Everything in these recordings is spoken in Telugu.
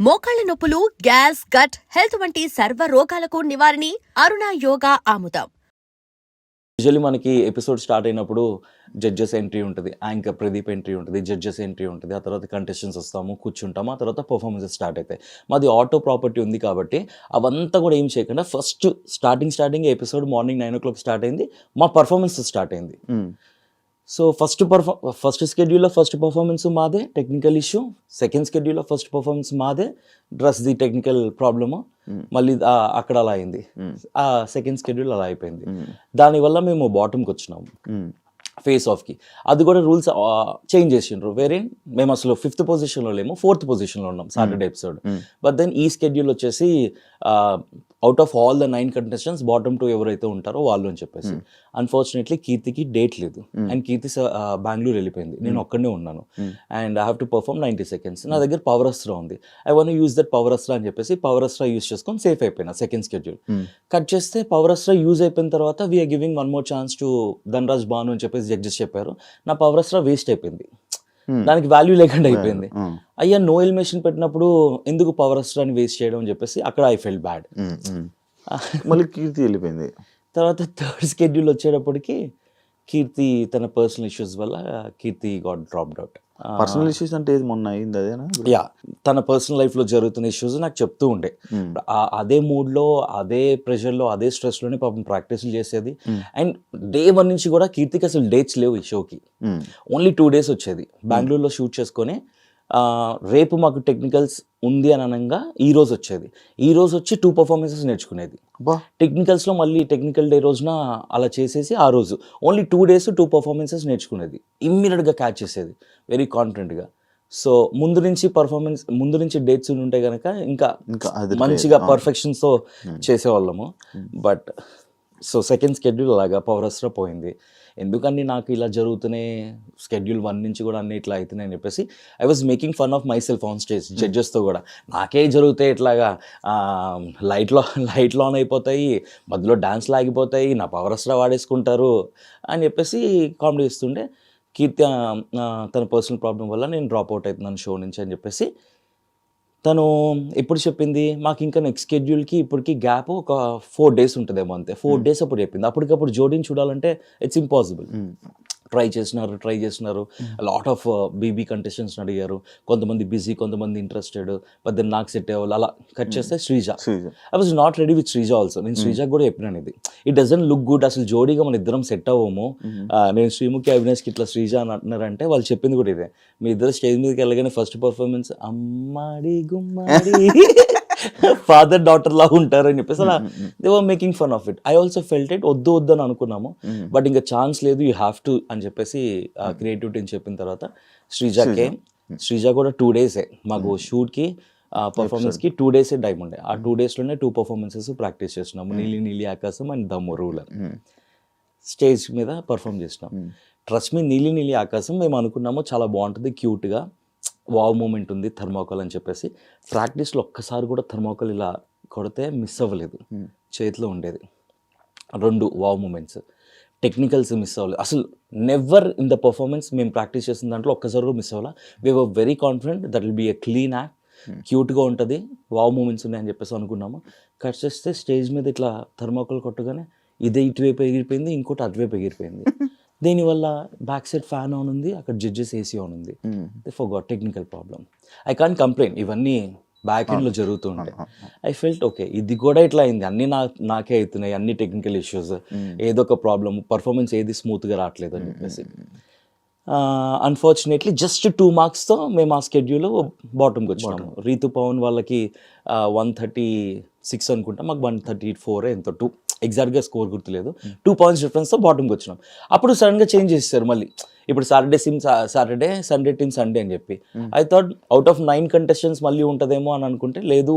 మోకాళ్ల నొప్పులు, గ్యాస్, గట్ హెల్త్ వంటి సర్వ రోగాలకు నివారణి అరుణ యోగా ఆముదం. యూజువల్లీ మనకి ఎపిసోడ్ స్టార్ట్ అయినప్పుడు జడ్జెస్ ఎంట్రీ ఉంటుంది, యాంకర్ ప్రదీప్ ఎంట్రీ ఉంటుంది, జడ్జెస్ ఎంట్రీ ఉంటుంది, ఆ తర్వాత కంటెస్టెంట్స్ వస్తాము, కూర్చుంటాము, ఆ తర్వాత పర్ఫార్మెన్సెస్ స్టార్ట్ అవుతాయి. మాది ఆటో ప్రాపర్టీ ఉంది కాబట్టి అవంతా కూడా ఏం చేయకుండా first starting episode morning 9 o'clock start అయింది, మా పర్ఫార్మెన్స్ స్టార్ట్ అయింది. సో ఫస్ట్ స్కెడ్యూల్లో ఫస్ట్ పర్ఫార్మెన్స్ మాదే, టెక్నికల్ ఇష్యూ. సెకండ్ స్కెడ్యూల్లో ఫస్ట్ పర్ఫార్మెన్స్ మాదే, ది టెక్నికల్ ప్రాబ్లము. మళ్ళీ అక్కడ అలా అయింది. ఆ సెకండ్ స్కెడ్యూల్ అలా అయిపోయింది. దానివల్ల మేము బాటమ్కి వచ్చినాము ఫేస్ ఆఫ్కి. అది కూడా రూల్స్ చేంజ్ చేసిండ్రు. వేరే మేము అసలు 5th పొజిషన్లో లేము, 4th పొజిషన్లో ఉన్నాం సాటర్డే ఎపిసోడ్. బట్ దెన్ ఈ స్కెడ్యూల్ వచ్చేసి out of all the 9 contestants bottom 2 ఎవరైతే ఉంటారో వాళ్ళు అని చెప్పేసి. అన్ఫార్చునేట్లీ కీర్తికి డేట్ లేదు, అండ్ కీర్తి బెంగళూరు వెళ్ళిపోయింది, నేను ఒక్కడే ఉన్నాను. And I have to perform 90 seconds. నా దగ్గర పవర్ అస్త్రా ఉంది, I want use that power Astra అని చెప్పేసి పవర్ అస్త్రా యూజ్ చేసుకొని సేఫ్ అయిపోయినా. సెకండ్ స్కెడ్యూల్ కట్ చేస్తే పవర్ అస్త్రా యూజ్ అయిపోయిన తర్వాత we are giving one more chance to Dhanraj Bhanu అని చెప్పేసి జడ్జెస్ చెప్పారు. నా పవర్ అస్త్రా వేస్ట్ అయిపోయింది, దానికి వాల్యూ లేకుండా అయిపోయింది. అయ్యా నో ఎలిమినేషన్ పెట్టినప్పుడు ఎందుకు పవర్ అస్త్రాన్ని వేస్ట్ చేయడం అని చెప్పేసి అక్కడ ఐ ఫెల్ట్ బ్యాడ్. మళ్ళీ కీర్తి వెళ్ళిపోయింది. తర్వాత థర్డ్ స్కెడ్యూల్ వచ్చేటప్పటికి కీర్తి తన పర్సనల్ ఇష్యూస్ వల్ల Keerthi got dropped out. Personal issues అంటే ఏది మొన్న అయింది అదేనా? యా, తన పర్సనల్ లైఫ్లో జరుగుతున్న ఇష్యూస్ నాకు చెప్తూ ఉండే. అదే మూడ్లో, అదే ప్రెషర్లో, అదే స్ట్రెస్లోనే పాపం ప్రాక్టీస్లు చేసేది. అండ్ డే 1 నుంచి కూడా కీర్తికి అసలు డేట్స్ లేవు ఈ షోకి. ఓన్లీ 2 days వచ్చేది. బెంగళూరులో షూట్ చేసుకొని రేపు మాకు టెక్నికల్స్ ఉంది అని అనగా ఈ రోజు వచ్చేది. ఈ రోజు వచ్చి 2 performances నేర్చుకునేది. టెక్నికల్స్లో మళ్ళీ టెక్నికల్ డే రోజున అలా చేసేసి ఆ రోజు ఓన్లీ 2 days 2 performances నేర్చుకునేది. ఇమ్మీడియట్గా క్యాచ్ చేసేది వెరీ కాన్ఫిడెంట్గా. సో ముందు నుంచి డేట్స్ ఉంటే కనుక ఇంకా మంచిగా పర్ఫెక్షన్స్తో చేసేవాళ్ళము. బట్ సో సెకండ్ స్కెడ్యూల్ అలాగా పవర్ అస్త్రా పోయింది. ఎందుకని నాకు ఇలా జరుగుతున్నాయి, స్కెడ్యూల్ 1 నుంచి కూడా అన్ని ఇట్లా అవుతున్నాయి అని చెప్పేసి I was making fun of myself on stage. జడ్జెస్తో కూడా నాకే జరుగుతాయి ఇట్లాగా, లైట్లు ఆన్ అయిపోతాయి, మధ్యలో డాన్స్లు ఆగిపోతాయి, నా పవర్ అస్త్రా వాడేసుకుంటారు అని చెప్పేసి కామెడీ ఇస్తుండే. కీర్తి తన పర్సనల్ ప్రాబ్లం వల్ల నేను డ్రాప్ అవుట్ అవుతున్నాను షో నుంచి అని చెప్పేసి తను ఎప్పుడు చెప్పింది మాకు. ఇంకా నెక్స్ట్ స్కెడ్యూల్కి ఇప్పటికి గ్యాప్ ఒక 4 days ఉంటుందేమో అంతే. 4 days అప్పుడు చెప్పింది. అప్పటికప్పుడు జోడీని చూడాలంటే ఇట్స్ ఇంపాసిబుల్. ట్రై చేసినారు లాట్ ఆఫ్ బీబీ కంటెస్టెంట్స్ని అడిగారు. కొంతమంది బిజీ, కొంతమంది ఇంట్రెస్టెడ్. బట్ నాకు సెట్ అయ్యేవాళ్ళు. అలా కట్ చేస్తే Sreeja. I was not ready with Sreeja also. నేను శ్రీజకు కూడా చెప్పినాను ఇది, ఇట్ డజంట్ లుక్ గుడ్, అసలు జోడీగా మన ఇద్దరం సెట్ అవ్వము. నేను శ్రీముఖి అవినాష్కి ఇట్లా శ్రీజ అని అంటున్నారంటే వాళ్ళు చెప్పింది కూడా ఇదే, మీ ఇద్దరు స్టేజ్ మీదకి వెళ్ళగానే ఫస్ట్ పర్ఫార్మెన్స్ అమ్మాడి గుమ్మాడి ఫాదర్ డాటర్ లా ఉంటారు అని చెప్పేసి అలా they were making fun of it. I also felt it, వద్దు అని అనుకున్నాము. బట్ ఇంకా ఛాన్స్ లేదు, యూ హ్యావ్ టు అని చెప్పేసి క్రియేటివిటీని చెప్పిన తర్వాత శ్రీజ కూడా 2 days మాకు షూట్కి పర్ఫార్మెన్స్కి 2 days టైం ఉండే. ఆ 2 daysలోనే 2 performances ప్రాక్టీస్ చేస్తున్నాము. నీలి ఆకాశం అండ్ దమ్ము రూలర్ స్టేజ్ మీద పర్ఫామ్ చేసినాం. ట్రస్ట్ మీ, నీలి ఆకాశం మేము అనుకున్నాము చాలా బాగుంటుంది, క్యూట్గా వావ్ మూమెంట్ ఉంది, థర్మాకోల్ అని చెప్పేసి. ప్రాక్టీస్లో ఒక్కసారి కూడా థర్మాకోల్ ఇలా కొడితే మిస్ అవ్వలేదు, చేతిలో ఉండేది. 2 వావ్ మూమెంట్స్. టెక్నికల్స్ మిస్ అవ్వలేదు అసలు. నెవర్ ఇన్ ద పర్ఫార్మెన్స్ మేము ప్రాక్టీస్ చేసిన దాంట్లో ఒక్కసారి కూడా మిస్ అవ్వాలా. We were very confident that will be a clean act, క్యూట్గా ఉంటుంది, వావ్ మూమెంట్స్ ఉన్నాయని చెప్పేసి అనుకున్నాము. కట్ చేస్తే స్టేజ్ మీద ఇట్లా థర్మాకోల్ కొట్టగానే ఇదే ఇటువైపు ఎగిరిపోయింది, ఇంకోటి అటువైపు ఎగిరిపోయింది. దీనివల్ల బ్యాక్ సైడ్ ఫ్యాన్ ఆన్ ఉంది, అక్కడ జడ్జెస్ ఏసీ ఆన్ ఉంది. They forgot technical problem. I can't complain, ఇవన్నీ బ్యాక్ ఎండ్లో జరుగుతూ ఉంటాయి. ఐ ఫెల్ట్ ఓకే, ఇది కూడా ఇట్లా అయింది, అన్నీ నాకే అవుతున్నాయి, అన్ని టెక్నికల్ ఇష్యూస్, ఏదో ఒక ప్రాబ్లమ్, పర్ఫార్మెన్స్ ఏది స్మూత్గా రావట్లేదు అని చెప్పేసి. అన్ఫార్చునేట్లీ జస్ట్ 2 marksతో మేము ఆ స్కెడ్యూల్ బాటమ్కి వచ్చినాము. రీతు పవన్ వాళ్ళకి 136 అనుకుంటా, మాకు 134 ఎంతో, 2 ఎగ్జాక్ట్గా స్కోర్ గుర్తులేదు. 2 points డిఫరెన్స్తో బాటమ్కి వచ్చినాం. అప్పుడు సడన్గా చేంజ్ చేసేసారు మళ్ళీ. ఇప్పుడు సాటర్డే, సండే టీమ్ సండే అని చెప్పి. I thought out of 9 contestants మళ్ళీ ఉంటుందేమో అని అనుకుంటే లేదు,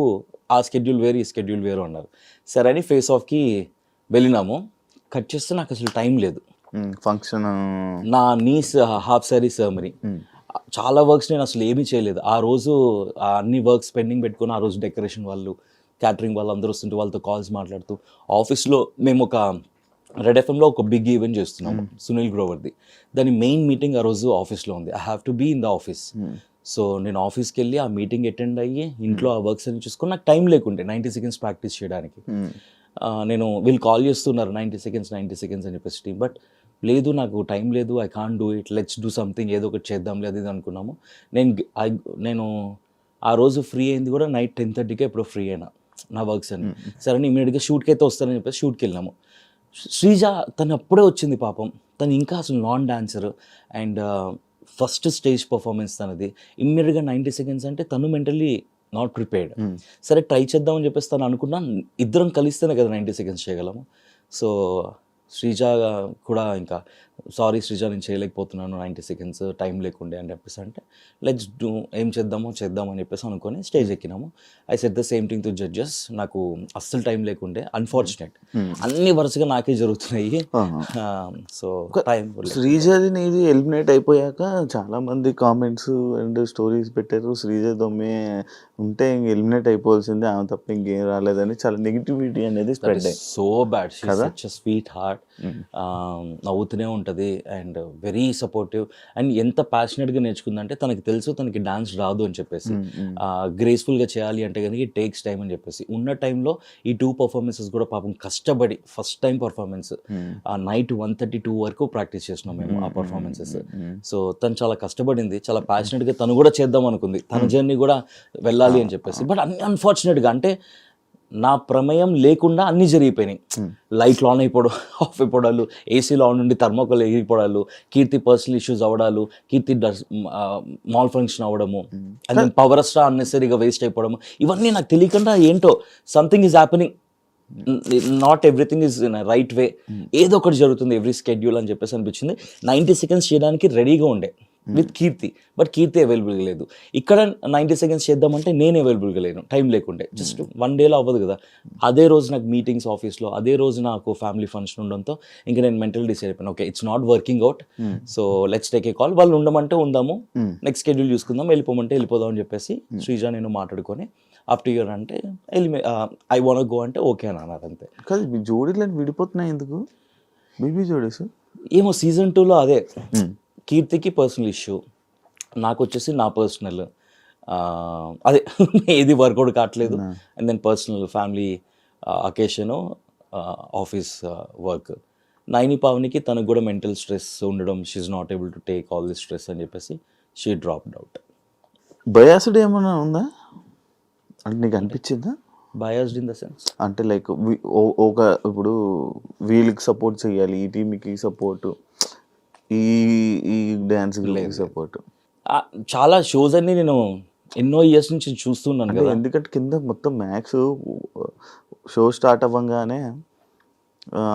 ఆ స్కెడ్యూల్ వేరు, ఈ స్కెడ్యూల్ వేరు అన్నారు. సరే అని ఫేస్ ఆఫ్కి వెళ్ళినాము. కట్ చేస్తే నాకు అసలు టైం లేదు. ఫంక్షన్, నా నీస్ హాఫ్ సారీ సెరమనీ, చాలా వర్క్స్ నేను అసలు ఏమీ చేయలేదు ఆ రోజు. అన్ని వర్క్స్ పెండింగ్ పెట్టుకుని ఆ రోజు డెకరేషన్ వాళ్ళు, క్యాటరింగ్ వాళ్ళు అందరూ వస్తుంటే వాళ్ళతో కాల్స్ మాట్లాడుతూ, ఆఫీస్లో మేము ఒక రెడ్ ఎఫ్ఎంలో ఒక బిగ్ ఈవెంట్ చేస్తున్నాము సునీల్ గ్రోవర్ది. దాని మెయిన్ మీటింగ్ ఆ రోజు ఆఫీస్లో ఉంది. I have to be in the office. So నేను ఆఫీస్కి వెళ్ళి ఆ మీటింగ్ అటెండ్ అయ్యి ఇంట్లో ఆ వర్క్స్ అన్ని చూసుకొని నాకు టైం లేకుంటే 90 సెకండ్స్ ప్రాక్టీస్ చేయడానికి. నేను వీళ్ళు కాల్ చేస్తున్నారు 90 సెకండ్స్ అని చెప్పేసి టీమ్, బట్ లేదు నాకు టైం లేదు, I can't do it, let's do something, ఏదో ఒకటి చేద్దాం లేదు ఇది అనుకున్నాము. నేను ఆ రోజు ఫ్రీ అయింది కూడా నైట్ 10:30కే ఎప్పుడో ఫ్రీ అయినా నా వర్క్స్ అన్ని. సరే ఇమీడియట్గా షూట్కి అయితే వస్తానని చెప్పేసి షూట్కి వెళ్ళినాము. శ్రీజ తను అప్పుడే వచ్చింది పాపం, తను ఇంకా అసలు non dancer and first stage performance తనది. ఇమ్మీడియట్గా 90 సెకండ్స్ అంటే తను మెంటల్లీ నాట్ ప్రిపేర్డ్. సరే ట్రై చేద్దామని చెప్పేసి తను అనుకున్నా, ఇద్దరం కలిస్తేనే కదా 90 సెకండ్స్ చేయగలము. సో శ్రీజ కూడా ఇంకా సారీ శ్రీజ నేను చేయలేకపోతున్నాను 90 సెకండ్స్ టైం లేకుండే అని చెప్పేసి అంటే లెట్స్ డూ, ఏం చేద్దామని చెప్పేసి అనుకొని స్టేజ్ ఎక్కినాము. I set the same thing to judges, నాకు అస్సలు టైం లేకుండే, అన్ఫార్చునేట్ అన్ని వరుసగా నాకే జరుగుతున్నాయి. సో టైం శ్రీజది నీది ఎలిమినేట్ అయిపోయాక చాలా మంది కామెంట్స్ అండ్ స్టోరీస్ పెట్టారు, శ్రీజ దొమ్మే ఉంటే ఇంక ఎలిమినేట్ అయిపోవాల్సిందే, ఆమె తప్ప ఇంకేం రాలేదని చాలా నెగిటివిటీ అనేది స్ప్రెడ్ అయ్యి. So bad, such a sweet heart, నవ్వుతూనే ఉంటుంది అండ్ వెరీ సపోర్టివ్ అండ్ ఎంత ప్యాషనెట్గా నేర్చుకుందంటే తనకి తెలుసు తనకి డాన్స్ రాదు అని చెప్పేసి, గ్రేస్ఫుల్గా చేయాలి అంటే కనుక ఇట్ టేక్స్ టైం అని చెప్పేసి ఉన్న టైంలో ఈ 2 పర్ఫార్మెన్సెస్ కూడా పాపం కష్టపడి ఫస్ట్ టైం పర్ఫార్మెన్స్ నైట్ 1:32 వరకు ప్రాక్టీస్ చేసినాం మేము ఆ పర్ఫార్మెన్సెస్. సో తను చాలా కష్టపడింది, చాలా ప్యాషనెట్గా తను కూడా చేద్దాం అనుకుంది, తన జర్నీ కూడా వెళ్ళాలి అని చెప్పేసి. బట్ అన్ఫార్చునేట్గా అంటే నా ప్రమేయం లేకుండా అన్నీ జరిగిపోయినాయి. లైట్లు ఆన్ అయిపోవడం, ఆఫ్ అయిపోవడాలు, ఏసీలో ఆన్ నుండి థర్మోకోల్ ఎగిరిపోవడాలు, కీర్తి పర్సనల్ ఇష్యూస్ అవ్వడాలు, కీర్తి మాల్ ఫంక్షన్ అవ్వడము, అండ్ పవర్ స్టార్ అన్నెసరీగా వేస్ట్ అయిపోవడము, ఇవన్నీ నాకు తెలియకుండా ఏంటో something is happening, not everything is in right way, ఏదో ఒకటి జరుగుతుంది ఎవ్రీ స్కెడ్యూల్ అని చెప్పేసి అనిపించింది. 90 సెకండ్స్ చేయడానికి రెడీగా ఉండే విత్ కీర్తి, బట్ కీర్తి అవైలబుల్గా లేదు. ఇక్కడ 90 సెకండ్స్ చేద్దామంటే నేను అవైలబుల్గా లేను, టైం లేకుండే. జస్ట్ 1 డేలో అవ్వదు కదా. అదే రోజు నాకు మీటింగ్స్ ఆఫీస్లో, అదే రోజు నాకు ఫ్యామిలీ ఫంక్షన్ ఉండడంతో ఇంకా నేను మెంటల్ డిసైడ్ అయిపోయాను, okay it's not working out, so let's take a call. వాళ్ళు ఉండమంటే ఉందాము, నెక్స్ట్ షెడ్యూల్ చూసుకుందాం, వెళ్ళిపోమంటే వెళ్ళిపోదాం అని చెప్పేసి శ్రీజ నేను మాట్లాడుకొని ఆఫ్టర్ ఇయర్ అంటే ఐ వాంట్ గో అంటే ఓకే అని అన్నారు అంతే. కాదు మీ జోడీలు విడిపోతున్నాయి ఎందుకు, బీబీ జోడీస్? ఏమో సీజన్ 2లో అదే కీర్తికి పర్సనల్ ఇష్యూ, నాకు వచ్చేసి నా పర్సనల్ అదే ఏది వర్కౌట్ కావట్లేదు. And then personal family occasion, office work. Naini పావనికి తనకు కూడా మెంటల్ స్ట్రెస్ ఉండడం, she not able to take all this stress అని చెప్పేసి షీ డ్రాప్డ్ అవుట్. బయాస్డ్ ఏమైనా ఉందా అంటే నీకు అనిపించిందా? బయాస్డ్ ఇన్ ద సెన్స్ అంటే లైక్ ఒక ఇప్పుడు వీళ్ళకి సపోర్ట్ చేయాలి, ఈ టీంకి సపోర్ట్, ఈ డ్యాన్స్ సపోర్ట్. చాలా షోస్ అన్ని నేను ఎన్నో ఇయర్స్ నుంచి చూస్తున్నాను కదా, ఎందుకంటే కింద మొత్తం మ్యాక్స్ షో స్టార్ట్ అవ్వగానే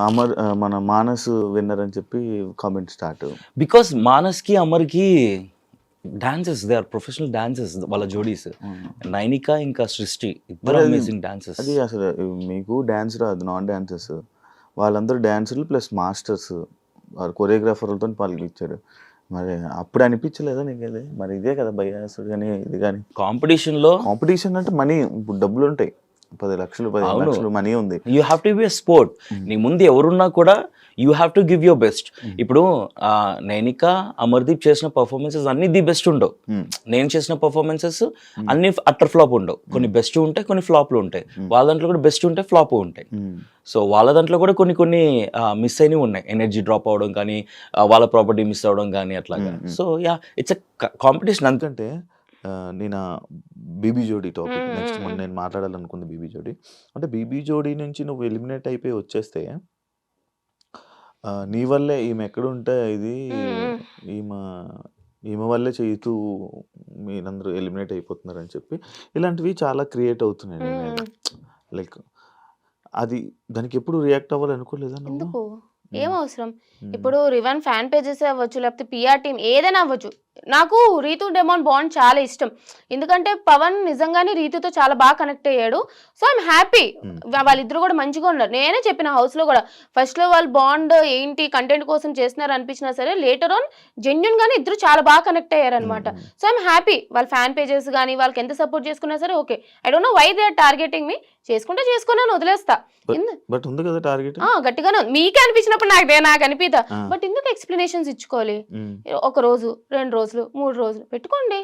అమర్ మన మానస్ విన్నర్ అని చెప్పి కామెంట్ స్టార్ట్. బికాస్ మానస్కి అమర్కి dances, they are professional dances వాళ్ళ జోడీస్. నైనిక ఇంకా సృష్టి ఇద్దరు అమేజింగ్ డాన్సెస్. అది అసలు మీకు డ్యాన్స్ రాదు, నాన్ డాన్సెస్ వాళ్ళందరూ డాన్సర్లు ప్లస్ మాస్టర్స్, వారు కొరియోగ్రాఫర్లతో పాల్గొచ్చారు. మరి అప్పుడు అనిపించలేదా నీకు అది? మరి ఇదే కదా బయాస్ కానీ ఇది కానీ కాంపిటీషన్ అంటే మనీ, ఇప్పుడు డబ్బులు ఉంటాయి, 10 లక్షలు 15 లక్షలు మనీ ఉంది. You have to be a sport. నీ ముందు ఎవరున్నా కూడా you have to give your best. ఇప్పుడు నైనిక అమర్దీప్ చేసిన పర్ఫార్మెన్సెస్ అన్ని ది బెస్ట్ ఉండవు, నేను చేసిన పర్ఫార్మెన్సెస్ అన్ని అట్టర్ ఫ్లాప్ ఉండవు, కొన్ని బెస్ట్ ఉంటాయి, కొన్ని ఫ్లాప్లు ఉంటాయి. వాళ్ళ దాంట్లో కూడా బెస్ట్ ఉంటాయి, ఫ్లాప్ ఉంటాయి. సో వాళ్ళ దాంట్లో కూడా కొన్ని మిస్ అయినవి ఉన్నాయి, ఎనర్జీ డ్రాప్ అవడం కానీ, వాళ్ళ ప్రాపర్టీ మిస్ అవ్వడం కానీ అట్లాగా. So yeah it's a competition. అందుకంటే నేను బీబీ జోడీ టాపిక్ నెక్స్ట్ నేను మాట్లాడాలనుకుంది బీబీ జోడీ. అంటే బీబీ జోడీ నుంచి నువ్వు ఎలిమినేట్ అయిపోయి వచ్చేస్తే నీ వల్లే ఈమె ఎక్కడుంటే ఇది ఈమె వల్లే చేస్తూ మీరందరూ ఎలిమినేట్ అయిపోతున్నారని చెప్పి ఇలాంటివి చాలా క్రియేట్ అవుతున్నాయి నీ మీద. లైక్ అది దానికి ఎప్పుడు రియాక్ట్ అవ్వాలి అనుకోలేదా నువ్వు? ఎందుకు ఏం అవసరం? ఇప్పుడు రివన్ ఫ్యాన్ పేజెస్ అవ్వచ్చు, లేకపోతే పిఆర్ టీం ఏదైనా అవ్వచ్చు. నాకు రీతు డెమాన్ బాండ్ చాలా ఇష్టం, ఎందుకంటే పవన్ నిజంగానే రీతుతో చాలా బాగా కనెక్ట్ అయ్యాడు. సో ఐఎమ్ హ్యాపీ, వాళ్ళిద్దరు కూడా మంచిగా ఉన్నారు. నేనే చెప్పిన హౌస్ లో కూడా ఫస్ట్ లో వాళ్ళు బాండ్ ఏంటి కంటెంట్ కోసం చేస్తున్నారు అనిపించినా సరే, లేటర్ ఆన్ జెన్యున్ గానే ఇద్దరు చాలా బాగా కనెక్ట్ అయ్యారు అనమాట. So I'm happy. వాళ్ళ ఫ్యాన్ పేజెస్ కానీ వాళ్ళకి ఎంత సపోర్ట్ చేసుకున్నా సరే okay. I don't know why they are targeting me. చేసుకుంటే చేసుకున్నాను వదిలేస్తా. బట్ ఉంది కదా టార్గెట్. గట్టిగానే మీకే అనిపించినప్పుడు నాకు అనిపిదా, బట్ ఎందుకు ఎక్స్ప్లెనేషన్స్ ఇచ్చుకోవాలి? ఒక రోజు 2 రోజులు 3 రోజులు పెట్టుకోండి.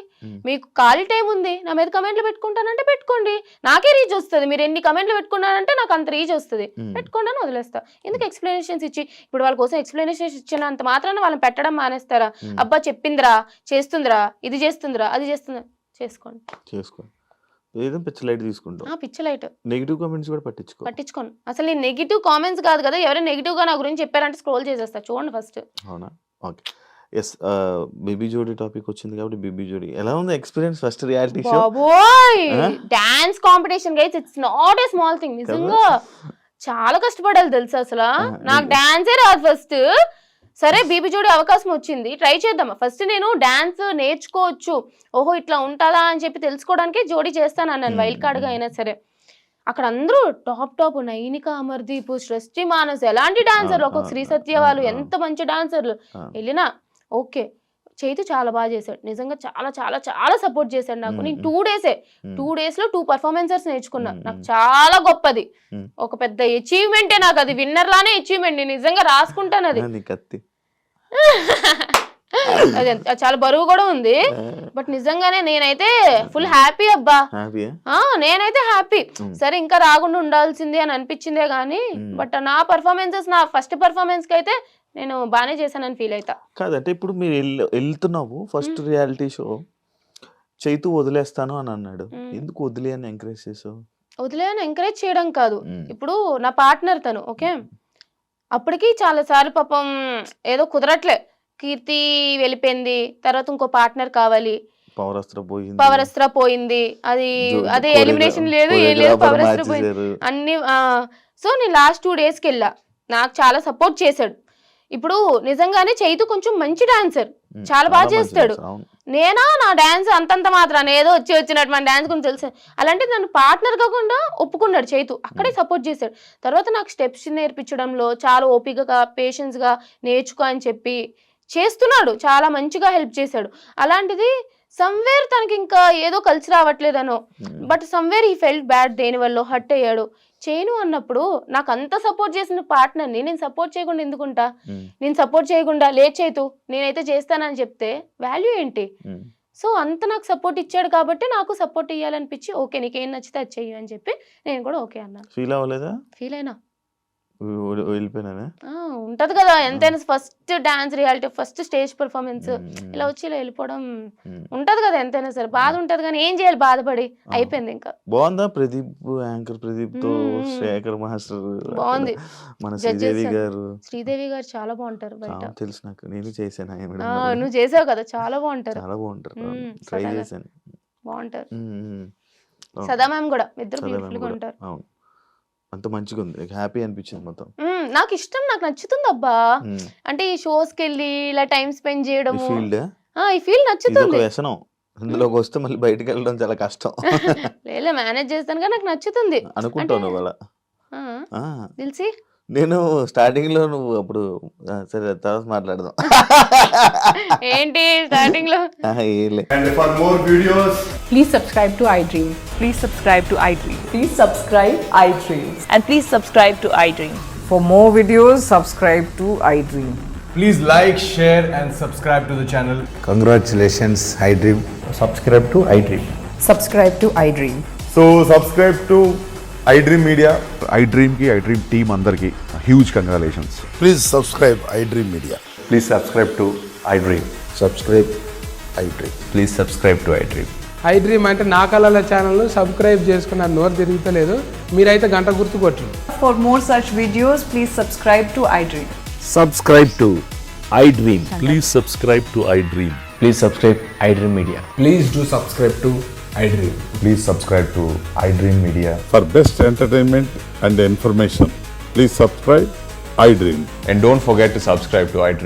మీకు ఖాళీ టైం ఉంది, నా మీద కమెంట్లు పెట్టుకుంటానంటే పెట్టుకోండి, నాకే రీచ్ వస్తుంది. మీరు ఎన్ని కమెంట్లు పెట్టుకున్నారంటే నాకు అంత రీచ్ వస్తుంది, పెట్టుకోండి అని వదిలేస్తా. ఎందుకు ఎక్స్ప్లెనేషన్స్ ఇచ్చి ఇప్పుడు వాళ్ళ కోసం ఎక్స్ప్లెనేషన్స్ ఇచ్చినంత మాత్రాన వాళ్ళని పెట్టడం మానేస్తారా? అబ్బా చెప్పిందిరా, చేస్తుందిరా, ఇది చేస్తుందిరా, అది చేస్తుందిరా, చేసుకోండి. ఏదో పిచ్చి లైట్ తీసుకుంటాం. పిచ్చి లైట్. నెగిటివ్ కామెంట్స్ కూడా పట్టించుకోను. అసలు నేను నెగిటివ్ కామెంట్స్ కాదు కదా, ఎవరైనా నెగిటివ్ గా నా గురించి చెప్పారంటే స్క్రోల్ చేసేస్తా, చూడండి ఫస్ట్. అవునా? Okay. Yes, baby Jodi topic వచ్చింది కాబట్టి బేబీ జోడీ ఎలా ఉంది ఎక్స్పీరియన్స్? First reality show. బాబోయ్, dance competition guys, it's not a small thing. నిజంగా చాలా కష్టపడాలి తెలుసా అసలు. నాకు డాన్సే రాదు ఫస్ట్. సరే బీబీ జోడీ అవకాశం వచ్చింది, ట్రై చేద్దామా. ఫస్ట్ నేను డాన్స్ నేర్చుకోవచ్చు, ఓహో ఇట్లా ఉంటుందా అని చెప్పి తెలుసుకోవడానికి జోడీ చేస్తాను అన్నాను, వైల్డ్ కార్డ్గా అయినా సరే. అక్కడ అందరూ టాప్ నైనిక, అమర్దీప్, సృష్టి మానస్, ఎలాంటి డాన్సర్లు, ఒక్కొక్క శ్రీ సత్య వాళ్ళు ఎంత మంచి డాన్సర్లు. వెళ్ళినా ఓకే, చైతు చాలా బాగా చేశాడు, నిజంగా చాలా చాలా చాలా సపోర్ట్ చేశాడు నాకు. నేను 2 days లో 2 performances నేర్చుకున్నా. నాకు చాలా గొప్పది, ఒక పెద్ద అచీవ్మెంటే నాకు అది. విన్నర్ లానే అచీవ్మెంట్, నేను నిజంగా రాసుకుంటాను అది. అది చాలా బరువు కూడా ఉంది, బట్ నిజంగానే నేనైతే ఫుల్ హ్యాపీ అబ్బా. నేనైతే హ్యాపీ. సరే ఇంకా రాకుండా ఉండాల్సింది అని అనిపించిందే గానీ, బట్ నా పర్ఫార్మెన్సెస్, నా ఫస్ట్ పర్ఫార్మెన్స్ కి అయితే నేను బాగానే చేశానని ఫీల్ అవుతా. కాదంటే ఇప్పుడు మీరు వెళ్తున్నావు ఫస్ట్ రియాలిటీ షో, చైతు వదిలేస్తాను అని అన్నాడు, ఎందుకు వదిలే అని ఎంకరేజ్ చేసావు? వదిలే అని ఎంకరేజ్ చేయడం కాదు, ఇప్పుడు నా పార్ట్నర్ తను, ఓకే, అప్పటికి చాలా సార్లు పాపం ఏదో కుదరట్లే, కీర్తి వెళ్ళిపోయింది, తర్వాత ఇంకో పార్ట్నర్ కావాలి, పవర్ అస్త్ర పోయింది, అది ఎలిమినేషన్ లేదు, ఏం లేదు, పవర్ అస్త్ర పోయింది అన్ని. సో నేను లాస్ట్ 2 days వెళ్ళా, నాకు చాలా సపోర్ట్ చేశాడు. ఇప్పుడు నిజంగానే చైతు కొంచెం మంచి డాన్సర్, చాలా బాగా చేస్తాడు. నేనా నా డాన్స్ అంతంత మాత్రాన ఏదో వచ్చినట్టు మన డాన్స్ గురించి తెలుసు. అలాంటి నన్ను పార్ట్నర్ కాకుండా ఒప్పుకున్నాడు చైతు, అక్కడే సపోర్ట్ చేశాడు. తర్వాత నాకు స్టెప్స్ నేర్పించడంలో చాలా ఓపికగా పేషెన్స్గా నేర్చుకో అని చెప్పి చేస్తున్నాడు, చాలా మంచిగా హెల్ప్ చేశాడు. అలాంటిది సమ్వేర్ తనకి ఇంకా ఏదో కలిసి రావట్లేదనో, బట్ సమ్వేర్ ఈ ఫెల్ట్ బ్యాడ్, దేనివల్ల హర్ట్ అయ్యాడు. చేయను అన్నప్పుడు నాకు అంత సపోర్ట్ చేసిన పార్ట్నర్ని నేను సపోర్ట్ చేయకుండా ఎందుకుంటా? నేను సపోర్ట్ చేయకుండా లేట్ చేయతూ నేనైతే చేస్తానని చెప్తే వాల్యూ ఏంటి? సో అంత నాకు సపోర్ట్ ఇచ్చాడు కాబట్టి నాకు సపోర్ట్ ఇవ్వాలనిపించి, ఓకే నీకేం నచ్చితే అది చెయ్యి అని చెప్పి నేను కూడా ఓకే అన్నాను. ఫీల్ అవ్వలేదా? ఫీల్ అయినా వెళ్ళిపోయినా ఉంటది కదా ఎంతైనా, first dance reality, first stage performance, ఇలా వచ్చి ఇలా వెళ్ళిపోవడం ఉంటది కదా ఎంతైనా సరే, బాధ ఉంటది కానీ ఏం చేయాలి, బాధపడి అయిపోయింది. ఇంకా బాగుందా ప్రదీప్, యాంకర్ ప్రదీప్ తో శేఖర్ మాస్టర్ బాగుంది, మన శ్రీదేవి గారు చాలా బాగుంటారు బయట, తెలుసు నాకు, నేను చేశాను. నువ్వు చేసావు కదా, చాలా బాగుంటారు, ట్రై చేశాను, బాగుంటారు. సదా మ్యామ్ కూడా, ఇద్దరు బ్యూటిఫుల్ గా ఉంటారు. అంత మంచిగా ఉంది, హ్యాపీ అనిపించింది మొత్తం. నాకు ఇష్టం, నాకు నచ్చుతుంది అబ్బా. అంటే ఈ షోస్ కి వెళ్ళి ఇలా టైం స్పెండ్ చేయడం, ఈ ఫీల్డ్ నచ్చుతుంది. వ్యసనం, ఇందులోకి వస్తే మళ్ళీ బయటకు వెళ్ళడం చాలా కష్టం. లేదా మేనేజ్ చేస్తాను కానీ నాకు నచ్చుతుంది అనుకుంటాను వాళ్ళ తెలిసి. నేను స్టార్టింగ్ లో నువ్వు అప్పుడు సరే తర్వాత మాట్లాడదాం ఏంటి స్టార్టింగ్ లో. And for more videos, please subscribe to iDream. Please subscribe to iDream. Please subscribe iDream. And please subscribe to iDream. For more videos, subscribe to iDream. please like, share and subscribe to the channel. Congratulations, iDream. Subscribe to iDream. Subscribe to iDream. So subscribe to iDream Media. iDream ki iDream team andarki huge congratulations. Please subscribe iDream Media. Please subscribe to iDream. Subscribe iDream. Please subscribe to iDream. iDream అంటే నా కళల ఛానల్ను సబ్స్క్రైబ్ చేసుకున్న నోరు తిరుగుతలేదు, మీరైతే గంట గుర్తు కొట్టండి. For more such videos, please subscribe to iDream. Subscribe to iDream. Please subscribe to iDream. Please subscribe iDream Media. Please do subscribe to iDream. Please subscribe to iDream Media. For best entertainment and information, please subscribe iDream. And don't forget to subscribe to iDream.